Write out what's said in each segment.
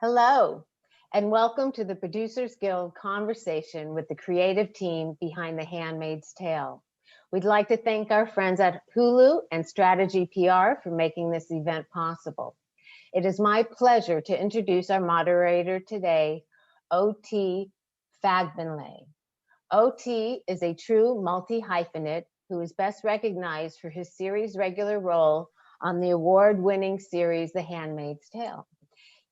Hello, and welcome to the Producers Guild conversation with the creative team behind The Handmaid's Tale. We'd like to thank our friends at Hulu and Strategy PR for making this event possible. It is my pleasure to introduce our moderator today, O.T. Fagbenle. O.T. is a true multi-hyphenate who is best recognized for his series regular role on the award-winning series The Handmaid's Tale.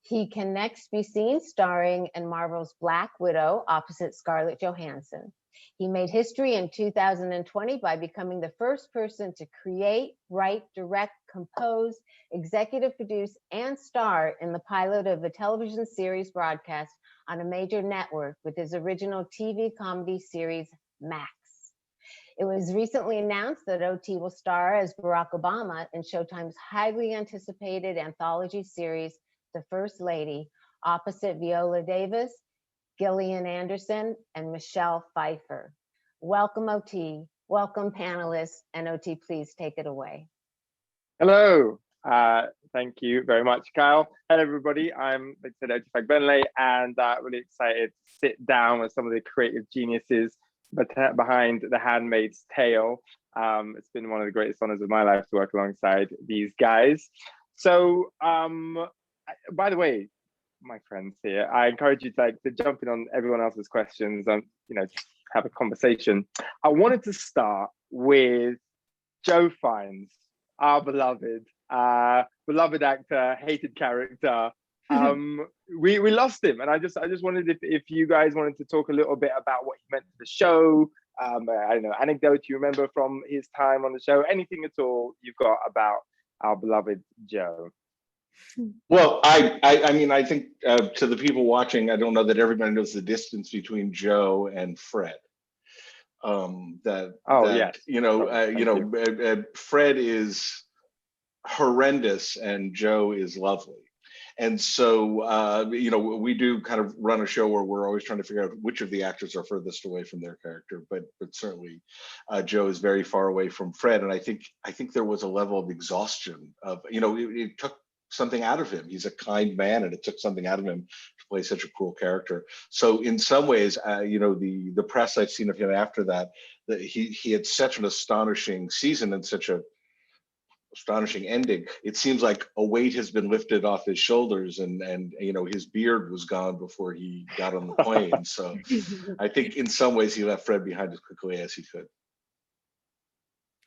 He can next be seen starring in Marvel's Black Widow opposite Scarlett Johansson. He made history in 2020 by becoming the first person to create, write, direct, compose, executive produce, and star in the pilot of a television series broadcast on a major network with his original TV comedy series, Max. It was recently announced that O.T. will star as Barack Obama in Showtime's highly anticipated anthology series, The First Lady, opposite Viola Davis, Gillian Anderson, and Michelle Pfeiffer. Welcome, O.T. Welcome, panelists. And O.T., please take it away. Hello. Thank you very much, Kyle. Hello, everybody. I'm, like I said, O.T. Fagbenle, and really excited to sit down with some of the creative geniuses behind The Handmaid's Tale. It's been one of the greatest honors of my life to work alongside these guys. So, by the way, my friends here, I encourage you to jump in on everyone else's questions and have a conversation. I wanted to start with Joe Fiennes, our beloved actor, hated character. We lost him, and I just wondered if you guys wanted to talk a little bit about what he meant to the show. I don't know, anecdotes you remember from his time on the show, anything at all you've got about our beloved Joe. Well, I mean, I think to the people watching, I don't know that everybody knows the distance between Joe and Fred. Fred is horrendous and Joe is lovely. And so, we do kind of run a show where we're always trying to figure out which of the actors are furthest away from their character. But certainly, Joe is very far away from Fred. And I think there was a level of exhaustion of, it took something out of him. He's a kind man, and it took something out of him to play such a cruel character. So in some ways, the press I've seen of him after that he had such an astonishing season and such a astonishing ending. It seems like a weight has been lifted off his shoulders, and his beard was gone before he got on the plane. So I think in some ways he left Fred behind as quickly as he could.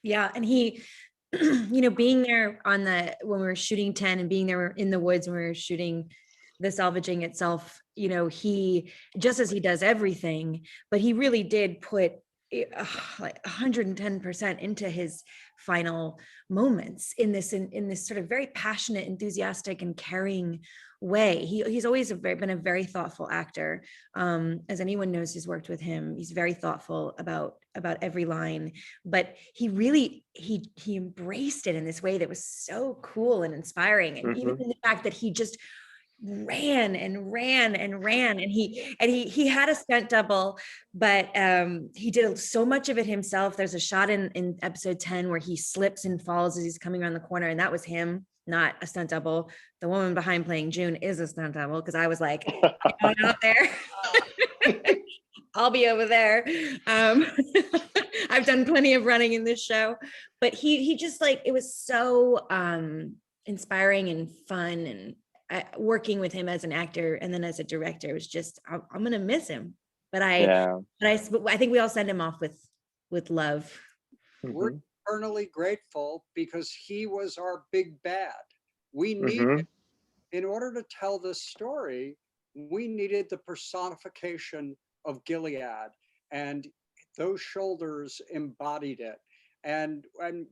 Yeah, and he being there when we were shooting 10 and being there in the woods when we were shooting the salvaging itself, he, just as he does everything, but he really did put like 110% into his final moments in this sort of very passionate, enthusiastic, and caring way. He's always been a very thoughtful actor. As anyone knows who's worked with him, he's very thoughtful about every line, but he really he embraced it in this way that was so cool and inspiring. And even in the fact that he just ran and he had a stunt double, but he did so much of it himself. There's a shot in episode 10 where he slips and falls as he's coming around the corner, and that was him, not a stunt double. The woman behind playing June is a stunt double, because I was like, I'm out there. I'll be over there. I've done plenty of running in this show, but he just it was so inspiring and fun, and working with him as an actor and then as a director was just, I'm gonna miss him. But I think we all send him off with love. We're eternally grateful because he was our big bad. We needed, in order to tell this story, we needed the personification of Gilead, and those shoulders embodied it. And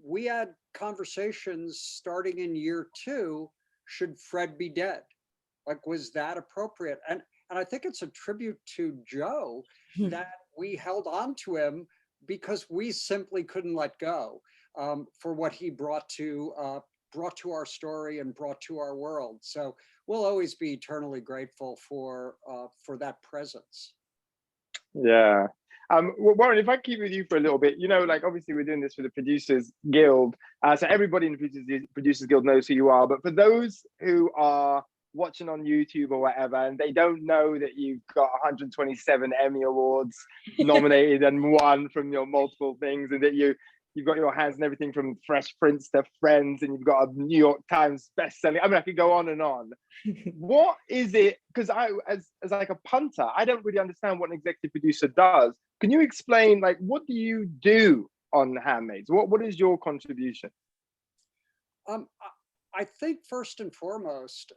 we had conversations starting in year 2. Should Fred be dead? Was that appropriate? And I think it's a tribute to Joe that we held on to him because we simply couldn't let go for what he brought to our story and brought to our world. So we'll always be eternally grateful for that presence. Yeah. Warren, if I keep with you for a little bit, obviously we're doing this for the Producers Guild. So everybody in the Producers Guild knows who you are. But for those who are watching on YouTube or whatever, and they don't know that you've got 127 Emmy Awards nominated and won from your multiple things, and that you've got your hands in everything from Fresh Prince to Friends, and you've got a New York Times bestselling. I mean, I could go on and on. What is it? Because as like a punter, I don't really understand what an executive producer does. Can you explain, like, what do you do on Handmaids? What is your contribution? I think first and foremost,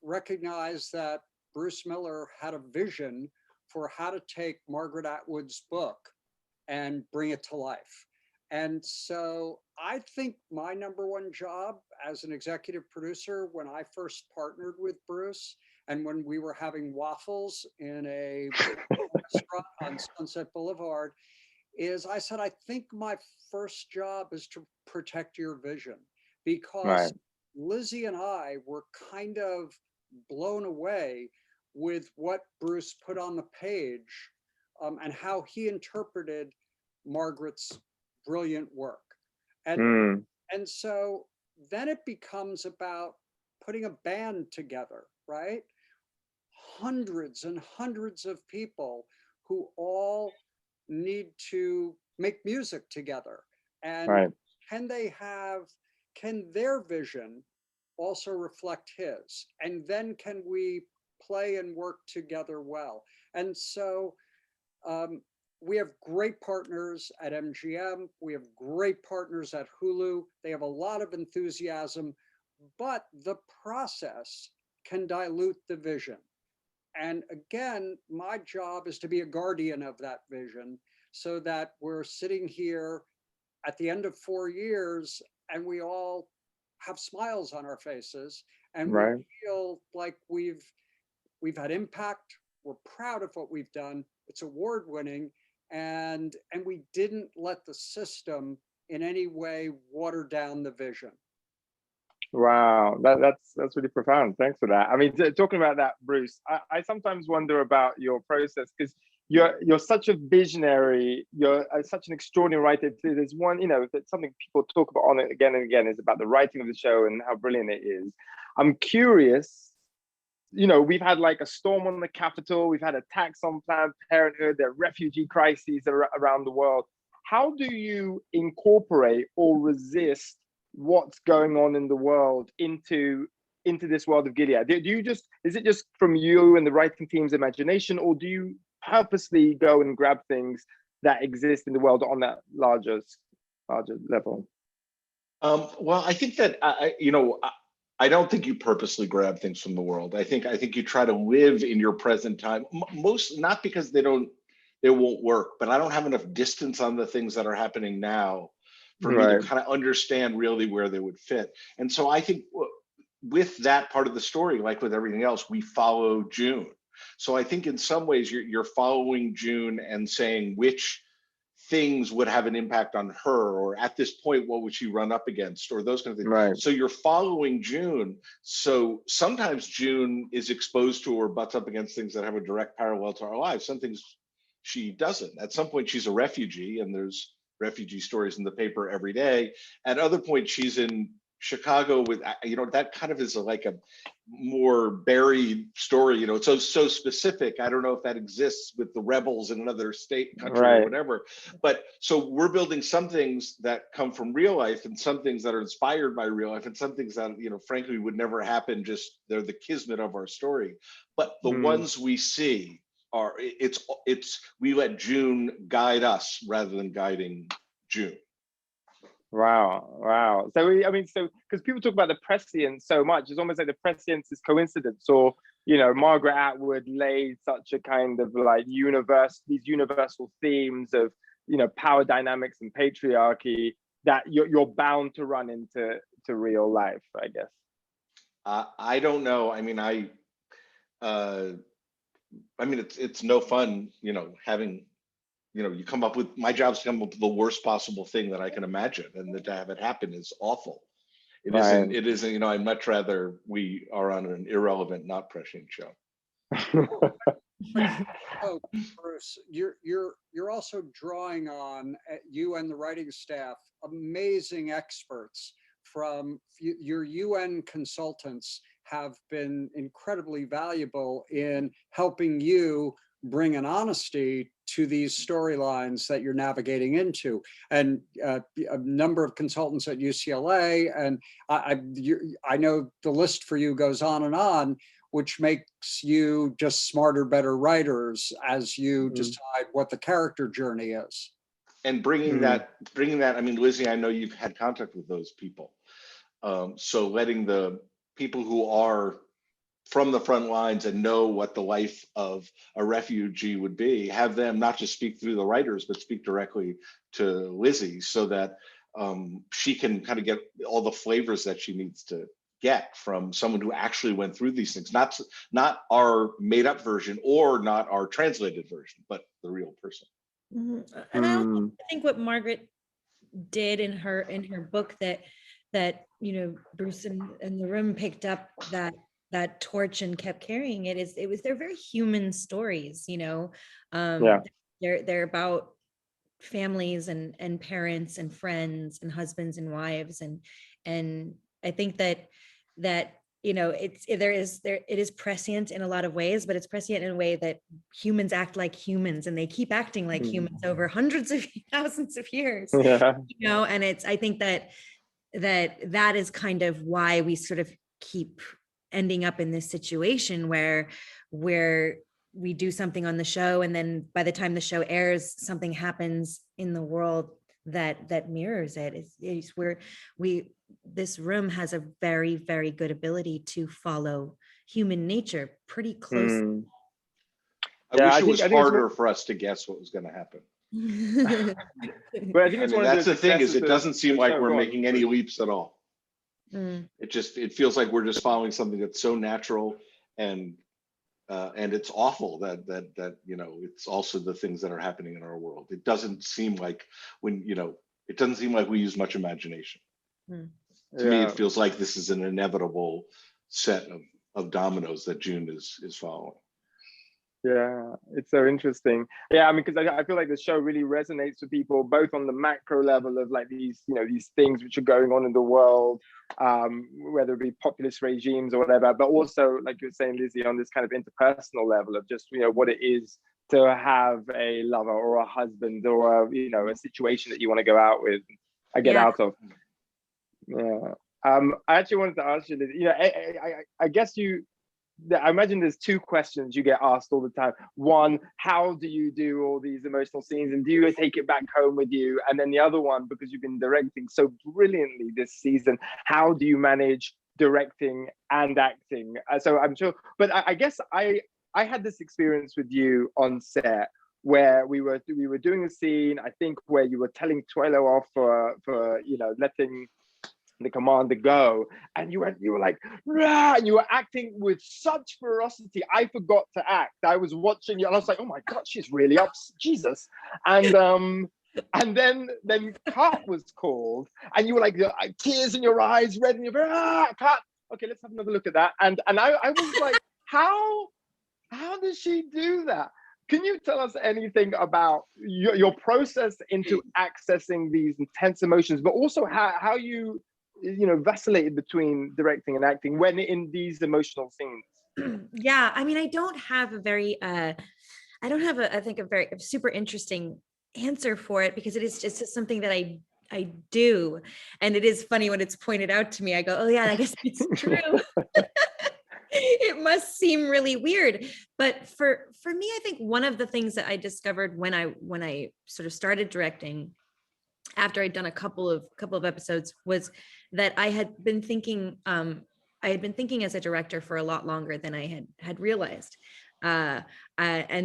recognize that Bruce Miller had a vision for how to take Margaret Atwood's book and bring it to life. And so I think my number one job as an executive producer, when I first partnered with Bruce and when we were having waffles in a restaurant on Sunset Boulevard, is I said, I think my first job is to protect your vision, because Lizzie and I were kind of blown away with what Bruce put on the page, and how he interpreted Margaret's brilliant work. And so then it becomes about putting a band together, right? Hundreds and hundreds of people who all need to make music together. And can their vision also reflect his? And then can we play and work together well? And so we have great partners at MGM. We have great partners at Hulu. They have a lot of enthusiasm, but the process can dilute the vision. And again, my job is to be a guardian of that vision, so that we're sitting here at the end of 4 years and we all have smiles on our faces, and we feel like we've had impact. We're proud of what we've done. It's award-winning, and we didn't let the system in any way water down the vision. Wow, that's really profound. Thanks for that. I mean, talking about that, Bruce, I sometimes wonder about your process, because you're such a visionary. You're such an extraordinary writer. There's one, that's something people talk about on it again and again, is about the writing of the show and how brilliant it is. I'm curious. We've had like a storm on the Capitol. We've had attacks on Planned Parenthood. There are refugee crises around the world. How do you incorporate or resist what's going on in the world into this world of Gilead? Is it just from you and the writing team's imagination, or do you purposely go and grab things that exist in the world on that larger level? Well, I think that I don't think you purposely grab things from the world. I think you try to live in your present time. Most, not because they won't work, but I don't have enough distance on the things that are happening now for me to kind of understand really where they would fit. And so I think with that part of the story, like with everything else, we follow June. So I think in some ways you're following June and saying which things would have an impact on her, or at this point, what would she run up against, or those kind of things. Right. So you're following June. So sometimes June is exposed to or butts up against things that have a direct parallel to our lives. Some things she doesn't. At some point, she's a refugee, and there's refugee stories in the paper every day. At other points, she's in Chicago with, that kind of is like a more buried story. It's so specific. I don't know if that exists with the rebels in another state, country, or whatever. But so we're building some things that come from real life, and some things that are inspired by real life, and some things that, frankly, would never happen. Just they're the kismet of our story. But the ones we see are, we let June guide us rather than guiding June. Wow. So because people talk about the prescience so much, it's almost like the prescience is coincidence, or Margaret Atwood laid such a kind of like these universal themes of power dynamics and patriarchy that you're bound to run into real life, I guess. I don't know. It's no fun, having. You come up with, my job's to come up with the worst possible thing that I can imagine, and to have it happen is awful. It isn't, I'd much rather we are on an irrelevant, not prescient show. Oh, Bruce, you're also drawing on, you and the writing staff, amazing experts from your UN consultants have been incredibly valuable in helping you bring an honesty to these storylines that you're navigating into. And a number of consultants at UCLA, and I know the list for you goes on, which makes you just smarter, better writers as you decide what the character journey is. And bringing that, I mean, Lizzie, I know you've had contact with those people. So letting the people who are from the front lines and know what the life of a refugee would be, have them not just speak through the writers, but speak directly to Lizzie, so that she can kind of get all the flavors that she needs to get from someone who actually went through these things, not our made up version or not our translated version, but the real person. And I also think what Margaret did in her book that you know, Bruce and the room picked up that torch and kept carrying it, they're very human stories, you know. They're about families and parents and friends and husbands and wives, and I think that you know, it is prescient in a lot of ways, but it's prescient in a way that humans act like humans, and they keep acting like humans over hundreds of thousands of years. You know, and I think that is kind of why we sort of keep ending up in this situation where we do something on the show, and then by the time the show airs, something happens in the world that mirrors it. It's where this room has a very, very good ability to follow human nature pretty closely. I wish it was harder for us to guess what was going to happen. But I think that's the thing, is it doesn't seem like we're making any leaps at all. It feels like we're just following something that's so natural, and it's awful that you know, it's also the things that are happening in our world. It doesn't seem like we use much imagination. To me, it feels like this is an inevitable set of dominoes that June is following. Yeah, it's so interesting. Yeah, I mean, because I feel like the show really resonates with people, both on the macro level of like these, you know, these things which are going on in the world, whether it be populist regimes or whatever, but also, like you were saying, Lizzie, on this kind of interpersonal level of just, you know, what it is to have a lover or a husband or a, you know, a situation that you want to go out with, get out of. Yeah. I actually wanted to ask you, Lizzie, you know, I guess I imagine there's two questions you get asked all the time. One, how do you do all these emotional scenes, and do you take it back home with you? And then the other one, because you've been directing so brilliantly this season, how do you manage directing and acting? So I'm sure, but I guess I had this experience with you on set where we were doing a scene, I think, where you were telling Twilo off for you know, letting the commander go, and you were like, rah, and you were acting with such ferocity. I forgot to act. I was watching you and I was like, oh my god, she's really up, Jesus. And then cut was called, and you were like, tears in your eyes, red in your cut. Okay, let's have another look at that. And I was like, how does she do that? Can you tell us anything about your process into accessing these intense emotions, but also how you know, vacillated between directing and acting when in these emotional scenes? Yeah, I mean, I don't have a very super interesting answer for it, because it is just something that I do, and it is funny when it's pointed out to me. I go, oh yeah, I guess it's true. It must seem really weird, but for me, I think one of the things that I discovered when I sort of started directing, after I'd done a couple of episodes, was that I had been thinking as a director for a lot longer than I had realized. And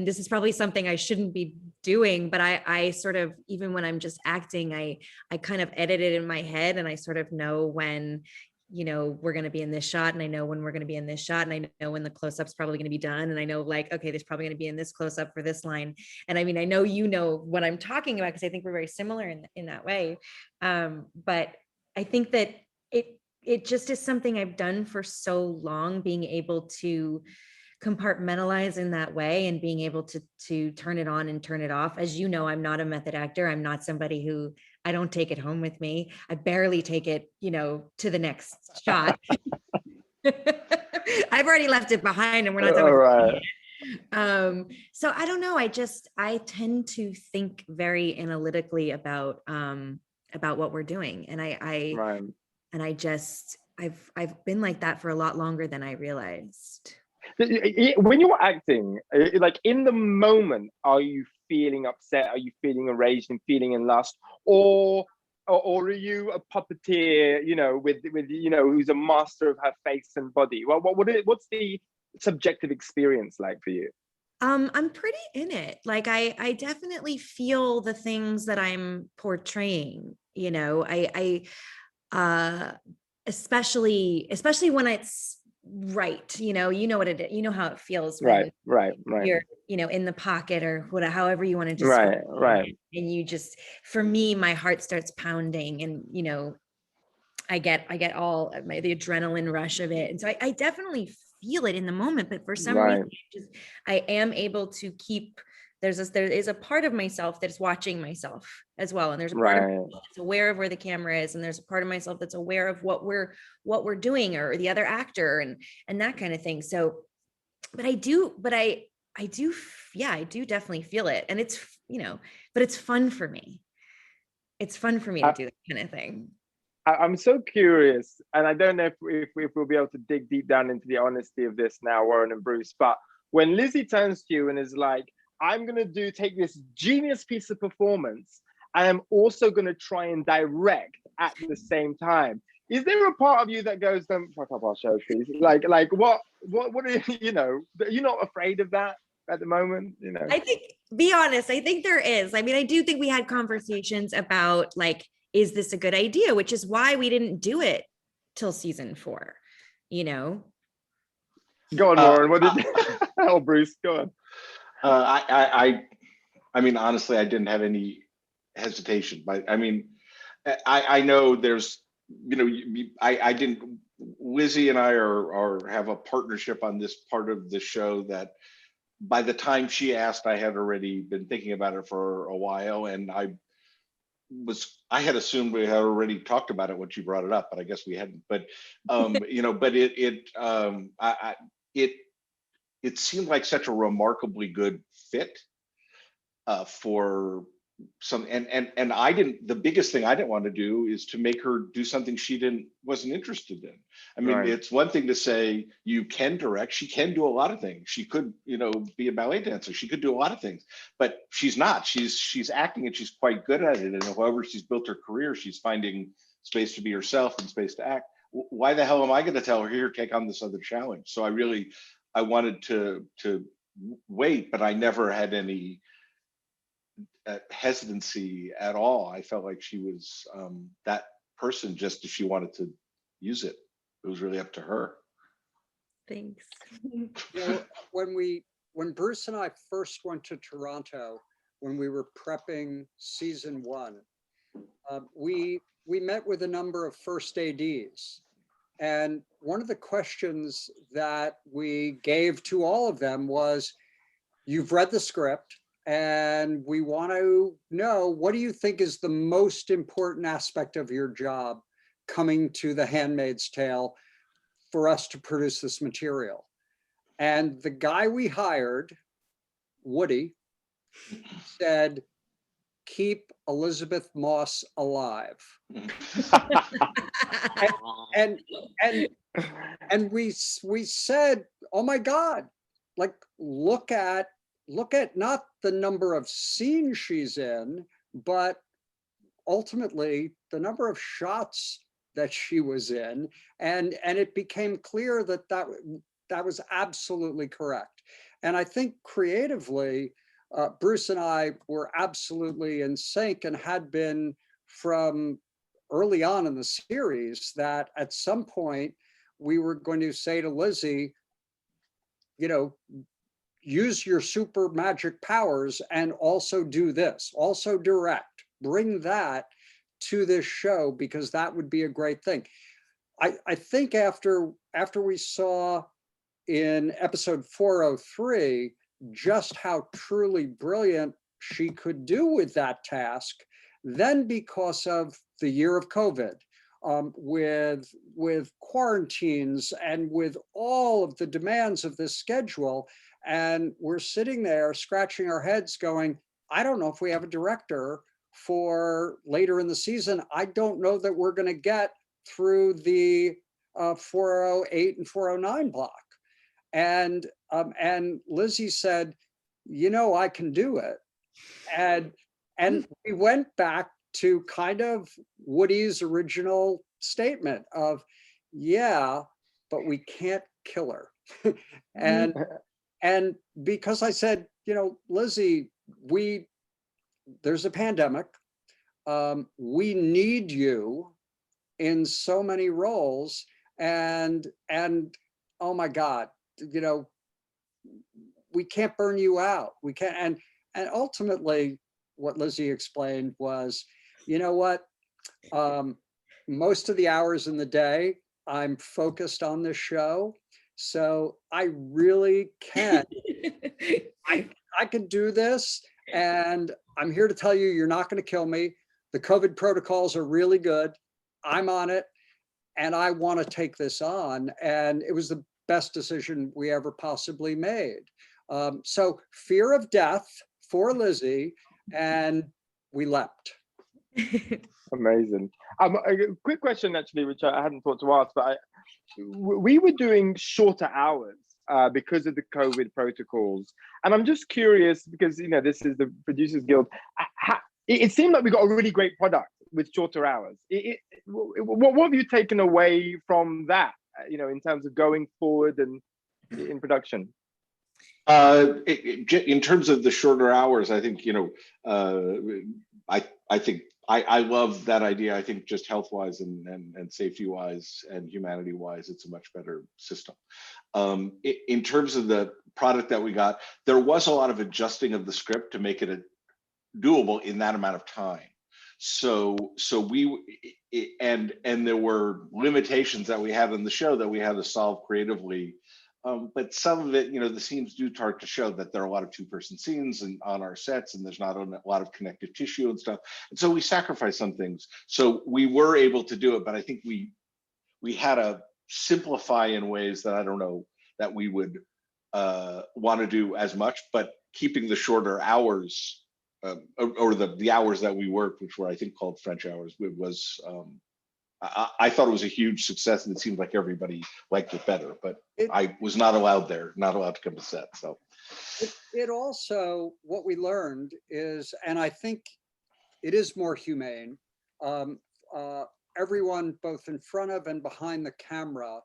this is probably something I shouldn't be doing, but I sort of, even when I'm just acting, I kind of edit it in my head, and I sort of know when, you know, we're going to be in this shot, and I know when we're going to be in this shot, and I know when the close-up's probably going to be done, and I know, like, okay, there's probably going to be in this close-up for this line. And I mean, I know you know what I'm talking about, because I think we're very similar in that way. But I think that it just is something I've done for so long, being able to compartmentalize in that way, and being able to turn it on and turn it off. As you know, I'm not a method actor. I'm not somebody who, I don't take it home with me. I barely take it, you know, to the next shot. I've already left it behind and we're not done All with right. it. So I don't know. I tend to think very analytically about what we're doing. And Right. I've been like that for a lot longer than I realized. When you're acting, like in the moment, are you feeling upset? Are you feeling enraged and feeling in lust, or are you a puppeteer? With who's a master of her face and body? Well, what's the subjective experience like for you? I'm pretty in it. Like I definitely feel the things that I'm portraying. Especially when it's right. You know what it is. You know how it feels when Right. you're in the pocket or whatever, however you want to describe Right. it. And you just, for me, my heart starts pounding, and I get all the adrenaline rush of it, and so I definitely feel it in the moment. But for some reason, I am able to keep. There is a part of myself that's watching myself as well, and there's a part of myself that's aware of where the camera is, and there's a part of myself that's aware of what we're doing, or the other actor, and that kind of thing. So, but I do definitely feel it, and it's but it's fun for me. It's fun for me to do that kind of thing. I'm so curious, and I don't know if we'll be able to dig deep down into the honesty of this now, Warren and Bruce, but when Lizzie turns to you and is like, I'm going to take this genius piece of performance, and I'm also going to try and direct at the same time. Is there a part of you that goes, don't fuck up our show, please? Like what are you're not afraid of that at the moment? I think, be honest, I think there is. I mean, I do think we had conversations about, like, is this a good idea? Which is why we didn't do it till season 4, Go on, Warren. What did oh, Bruce, go on. I mean, honestly, I didn't have any hesitation. But I mean, I know there's, I didn't. Lizzie and I have a partnership on this part of the show that, by the time she asked, I had already been thinking about it for a while, and I had assumed we had already talked about it when she brought it up, but I guess we hadn't. But but it seemed like such a remarkably good fit for some, and I didn't. The biggest thing I didn't want to do is to make her do something she wasn't interested in. I mean, It's one thing to say you can direct. She can do a lot of things. She could, be a ballet dancer. She could do a lot of things, but she's not. She's acting, and she's quite good at it. And however she's built her career, she's finding space to be herself and space to act. Why the hell am I going to tell her, here, take on this other challenge? So I wanted to wait, but I never had any hesitancy at all. I felt like she was that person, just if she wanted to use it. It was really up to her. Thanks. When Bruce and I first went to Toronto, when we were prepping season 1, we met with a number of first ADs. And one of the questions that we gave to all of them was, you've read the script, and we want to know, what do you think is the most important aspect of your job coming to The Handmaid's Tale for us to produce this material? And the guy we hired, Woody, said, keep Elisabeth Moss alive. and we said, oh my God, like, look at not the number of scenes she's in, but ultimately the number of shots that she was in. And it became clear that was absolutely correct. And I think creatively, Bruce and I were absolutely in sync, and had been from early on in the series, that at some point we were going to say to Lizzie, use your super magic powers and also do this, also direct, bring that to this show, because that would be a great thing. I think after we saw in episode 403 just how truly brilliant she could do with that task, then because of the year of COVID, with quarantines and with all of the demands of this schedule. And we're sitting there scratching our heads going, I don't know if we have a director for later in the season. I don't know that we're going to get through the 408 and 409 block. And Lizzie said, I can do it. And we went back to kind of Woody's original statement of, yeah, but we can't kill her. and because I said, Lizzie, there's a pandemic. We need you in so many roles, and oh my God, we can't burn you out. We can't. And ultimately, what Lizzie explained was, most of the hours in the day, I'm focused on this show. So I really can, I can do this. And I'm here to tell you, you're not going to kill me. The COVID protocols are really good. I'm on it. And I want to take this on. And it was the best decision we ever possibly made. So fear of death for Lizzie, and we leapt. Amazing. A quick question, actually, which I hadn't thought to ask, but we were doing shorter hours because of the COVID protocols. And I'm just curious, because, this is the Producers Guild. It seemed like we got a really great product with shorter hours. What have you taken away from that, in terms of going forward and in production? In terms of the shorter hours, I think, I think I love that idea. I think just health-wise and safety-wise and humanity-wise, it's a much better system. In terms of the product that we got, there was a lot of adjusting of the script to make it doable in that amount of time. So there were limitations that we had in the show that we had to solve creatively. But some of it, the scenes do start to show that there are a lot of two-person scenes and on our sets, and there's not a lot of connective tissue and stuff. And so we sacrificed some things. So we were able to do it, but I think we had to simplify in ways that I don't know that we would want to do as much, but keeping the shorter hours or the hours that we worked, which were I think called French hours, was. I thought it was a huge success, and it seemed like everybody liked it better, but I was not allowed to come to set. So it also, what we learned is, and I think it is more humane, everyone both in front of and behind the camera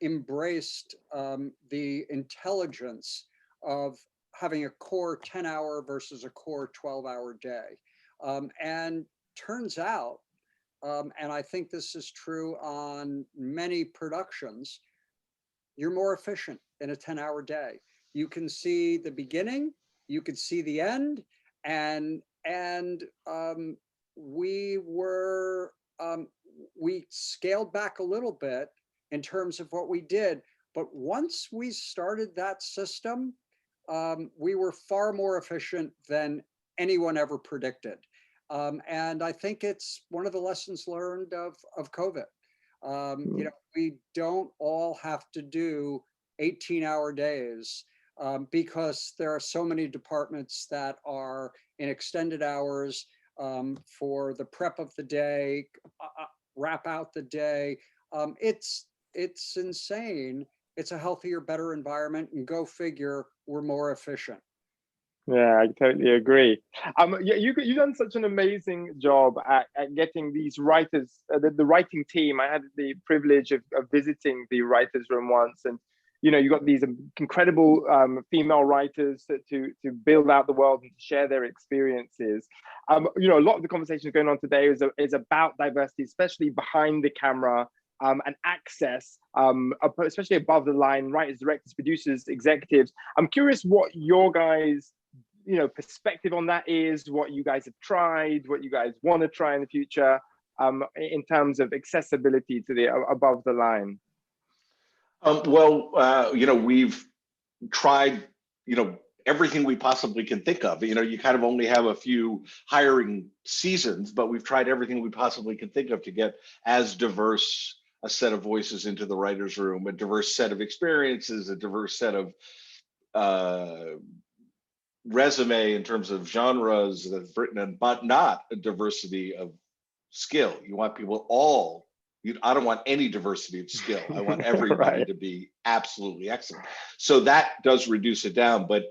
embraced the intelligence of having a core 10-hour versus a core 12-hour day. And turns out, and I think this is true on many productions, you're more efficient in a 10-hour day. You can see the beginning, you could see the end, and we scaled back a little bit in terms of what we did. But once we started that system, we were far more efficient than anyone ever predicted. And I think it's one of the lessons learned of COVID. We don't all have to do 18-hour days because there are so many departments that are in extended hours for the prep of the day, wrap out the day. It's insane. It's a healthier, better environment, and go figure, we're more efficient. Yeah, I totally agree. Yeah, you've done such an amazing job at getting these writers, the writing team. I had the privilege of visiting the writers' room once, and you got these incredible female writers to build out the world and to share their experiences. A lot of the conversations going on today is about diversity, especially behind the camera. And access, especially above the line, writers, directors, producers, executives. I'm curious what your guys' perspective on that is, what you guys have tried, what you guys want to try in the future, in terms of accessibility to the above the line. We've tried, everything we possibly can think of. You know, you kind of only have a few hiring seasons, but we've tried everything we possibly can think of to get as diverse a set of voices into the writer's room, a diverse set of experiences, a diverse set of resume in terms of genres that have written, but not a diversity of skill. You want people all, I don't want any diversity of skill. I want everybody Right. to be absolutely excellent. So that does reduce it down, but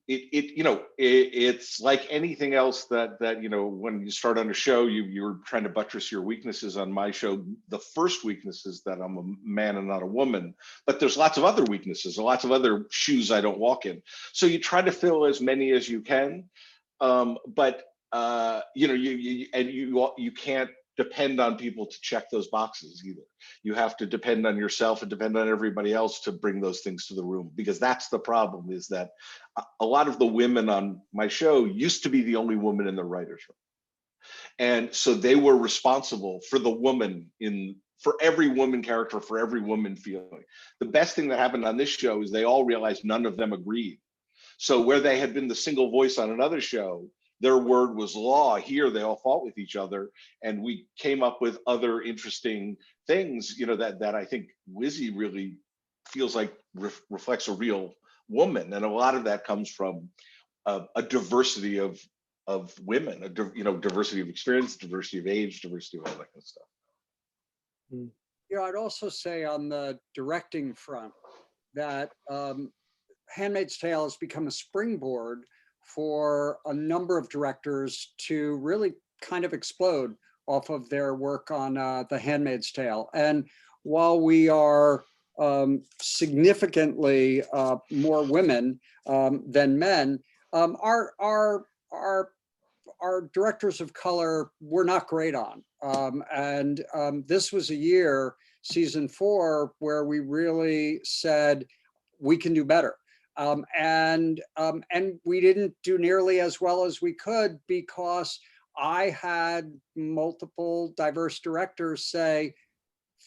it's like anything else that you know, when you start on a show, you're trying to buttress your weaknesses. On my show, the first weakness is that I'm a man and not a woman, but there's lots of other weaknesses, lots of other shoes I don't walk in. So you try to fill as many as you can, but you know, you can't depend on people to check those boxes either. You have to depend on yourself and depend on everybody else to bring those things to the room, because that's the problem, is that a lot of the women on my show used to be the only woman in the writer's room. And so they were responsible for the woman for every woman character, for every woman feeling. The best thing that happened on this show is they all realized none of them agreed. So where they had been the single voice on another show, their word was law. Here, they all fought with each other, and we came up with other interesting things, you know, that I think Lizzie really feels like reflects a real woman, and a lot of that comes from a diversity of women, you know, diversity of experience, diversity of age, diversity of all that kind of stuff. You know, I'd also say on the directing front that Handmaid's Tale has become a springboard for a number of directors to really kind of explode off of their work on The Handmaid's Tale. And while we are significantly more women than men, our directors of color were not great on. And this was a year, season 4, where we really said, we can do better. And we didn't do nearly as well as we could, because I had multiple diverse directors say,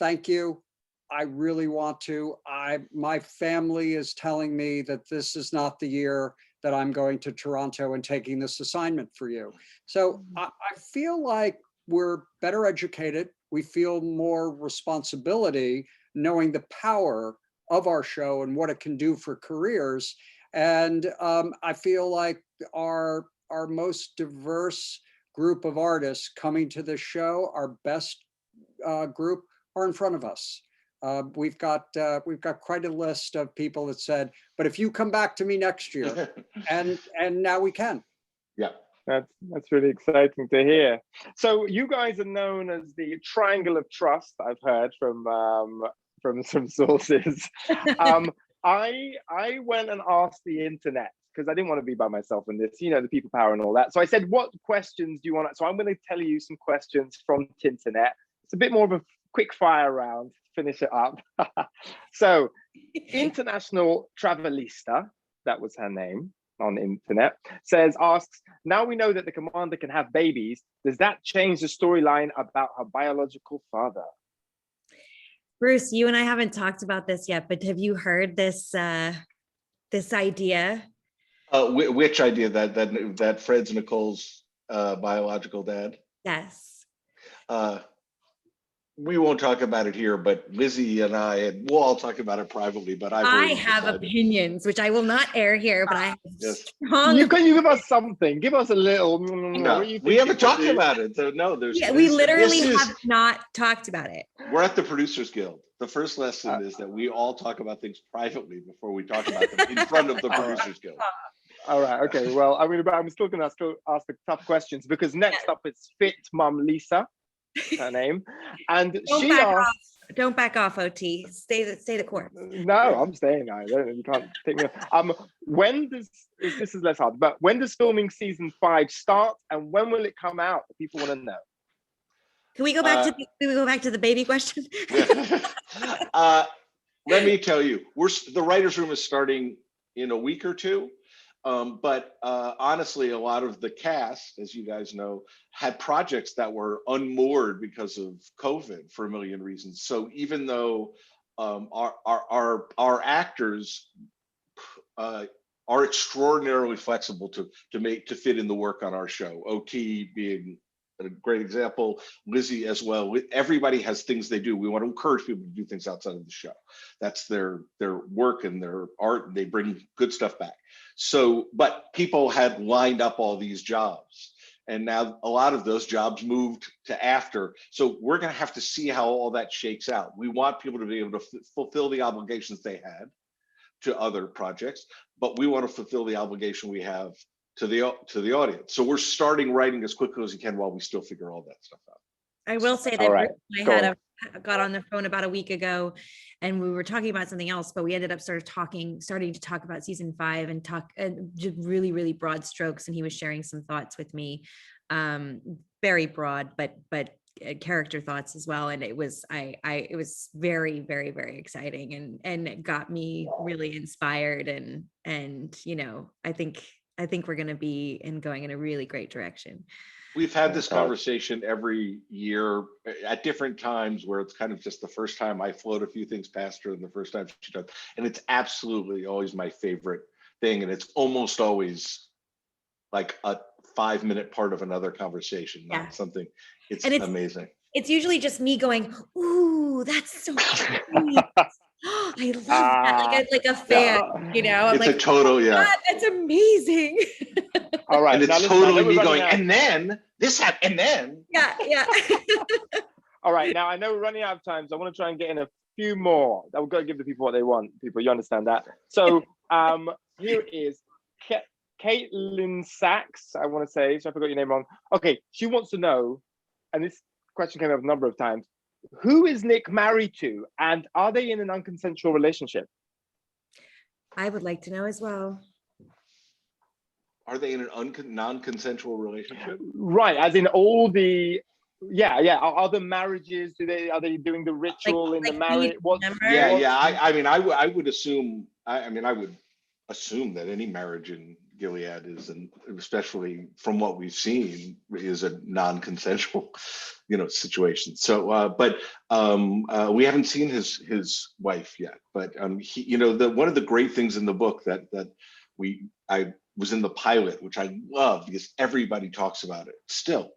thank you, I really want to. My family is telling me that this is not the year that I'm going to Toronto and taking this assignment for you. So I feel like we're better educated. We feel more responsibility, knowing the power of our show and what it can do for careers. And I feel like our most diverse group of artists coming to the show, our best group, are in front of us. We've got quite a list of people that said, but if you come back to me next year, and now we can. Yeah. That's really exciting to hear. So you guys are known as the Triangle of Trust, I've heard from some sources. I went and asked the internet, because I didn't want to be by myself in this, you know, the people power and all that. So I said, what questions do you want? So I'm going to tell you some questions from Tinternet. It's a bit more of a quick fire round to finish it up. So International Travelista, that was her name on the internet, asks, now we know that the commander can have babies, does that change the storyline about her biological father? Bruce, you and I haven't talked about this yet, but have you heard this this idea? Which idea? That Fred's Nicole's biological dad? Yes. We won't talk about it here, but Lizzie and I, and we'll all talk about it privately, but I have opinions, which I will not air here, but I have strong. You give us something. Give us a little. No, we haven't talked about it. So no, we literally have not talked about it. We're at the Producers Guild. The first lesson is that we all talk about things privately before we talk about them in front of the Producers Guild. All right. Okay. Well, I mean, but I'm still going to ask the tough questions, because next up is Fit Mum Lisa, her name, and she asks. Don't back off, OT. Stay the course. No, I'm staying. You can't take me. When does this is less hard? But when does filming season 5 start, and when will it come out? People want to know. Can we go back to the baby question? Let me tell you, the writers' room is starting in a week or two. But honestly, a lot of the cast, as you guys know, had projects that were unmoored because of COVID for a million reasons. So even though our actors are extraordinarily flexible to fit in the work on our show. OT being a great example, Lizzie as well. Everybody has things they do. We want to encourage people to do things outside of the show. That's their work and their art, and they bring good stuff back. So, but people had lined up all these jobs, and now a lot of those jobs moved to after. So we're going to have to see how all that shakes out. We want people to be able to fulfill the obligations they had to other projects, but we want to fulfill the obligation we have to the audience. So we're starting writing as quickly as we can while we still figure all that stuff out. I will say that I got on the phone about a week ago, and we were talking about something else, but we ended up starting to talk about season 5 and talk just really, really broad strokes. And he was sharing some thoughts with me, very broad, but character thoughts as well. And it was it was very, very, very exciting, and it got me really inspired. And you know, I think we're going to be going in a really great direction. We've had this conversation every year at different times, where it's kind of just the first time I float a few things past her and the first time she does. And it's absolutely always my favorite thing. And it's almost always like a 5-minute part of another conversation, not something. It's amazing. It's usually just me going, "Ooh, that's so sweet." I love that, like a fan, you know. I'm it's like, a total, God, that's amazing. All right, and it's totally me going, and then this happened, and then yeah. All right, now I know we're running out of time, so I want to try and get in a few more. I've got to give the people what they want. People, you understand that? So here is Caitlin Sachs. I want to say, so I forgot your name wrong. Okay, she wants to know, and this question came up a number of times. Who is Nick married to, and are they in an unconsensual relationship? I would like to know as well. Are they in an non-consensual relationship? Right, as in all the, are the marriages, are they doing the ritual in the marriage? I would assume, I would assume that any marriage in Gilead is, and especially from what we've seen, is a non-consensual, situation. So, but we haven't seen his wife yet. But he, one of the great things in the book that I was in the pilot, which I love because everybody talks about it still.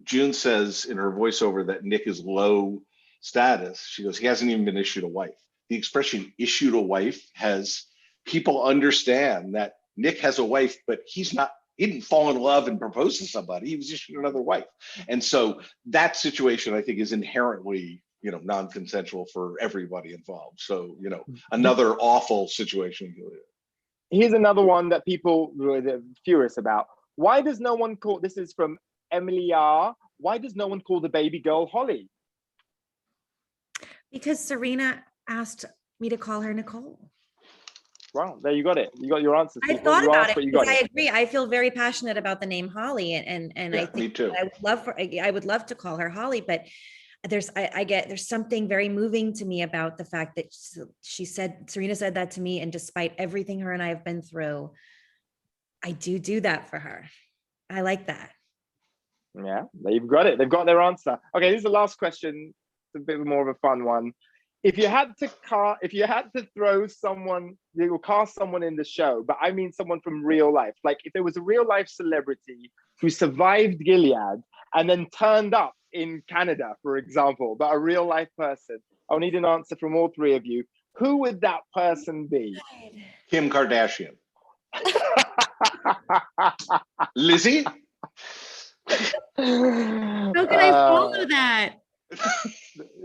June says in her voiceover that Nick is low status. She goes, he hasn't even been issued a wife. The expression "issued a wife" has people understand that Nick has a wife, but he didn't fall in love and propose to somebody. He was issued another wife. And so that situation, I think, is inherently, non-consensual for everybody involved. So, another awful situation. Here's another one that people were furious about. Why does no one call, this is from Emily R. Why does no one call the baby girl Holly? Because Serena asked me to call her Nicole. Wow, there you got it. You got your answer. I thought about it because I agree. I feel very passionate about the name Holly, and I think me too. I would love to call her Holly, but there's something very moving to me about the fact that Serena said that to me, and despite everything her and I have been through, I do that for her. I like that. Yeah, they've got it. They've got their answer. Okay, this is the last question. It's a bit more of a fun one. If you had to throw someone, you will cast someone in the show, but I mean someone from real life. Like if there was a real life celebrity who survived Gilead and then turned up in Canada, for example, but a real life person, I'll need an answer from all three of you. Who would that person be? Kim Kardashian. Lizzie? How can I follow that?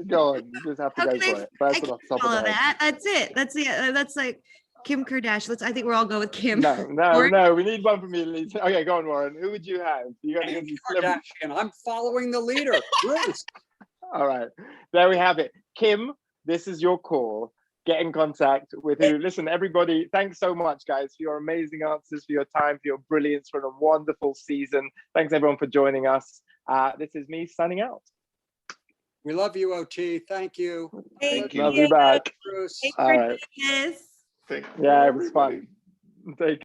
Go on, you just have to go for it. I can follow that. That's it. That's like Kim Kardashian. I think we're all go with Kim. No. We need one from you, Lisa. Okay, go on, Warren. Who would you have? You got to Kim Kardashian. I'm following the leader. Bruce. All right, there we have it. Kim, this is your call. Get in contact with who. Listen, everybody, thanks so much, guys, for your amazing answers, for your time, for your brilliance, for a wonderful season. Thanks, everyone, for joining us. This is me signing out. We love you, OT. Thank you. Thank you. Love you back. Bruce. All right. Thank you. Yeah, it was fun. Take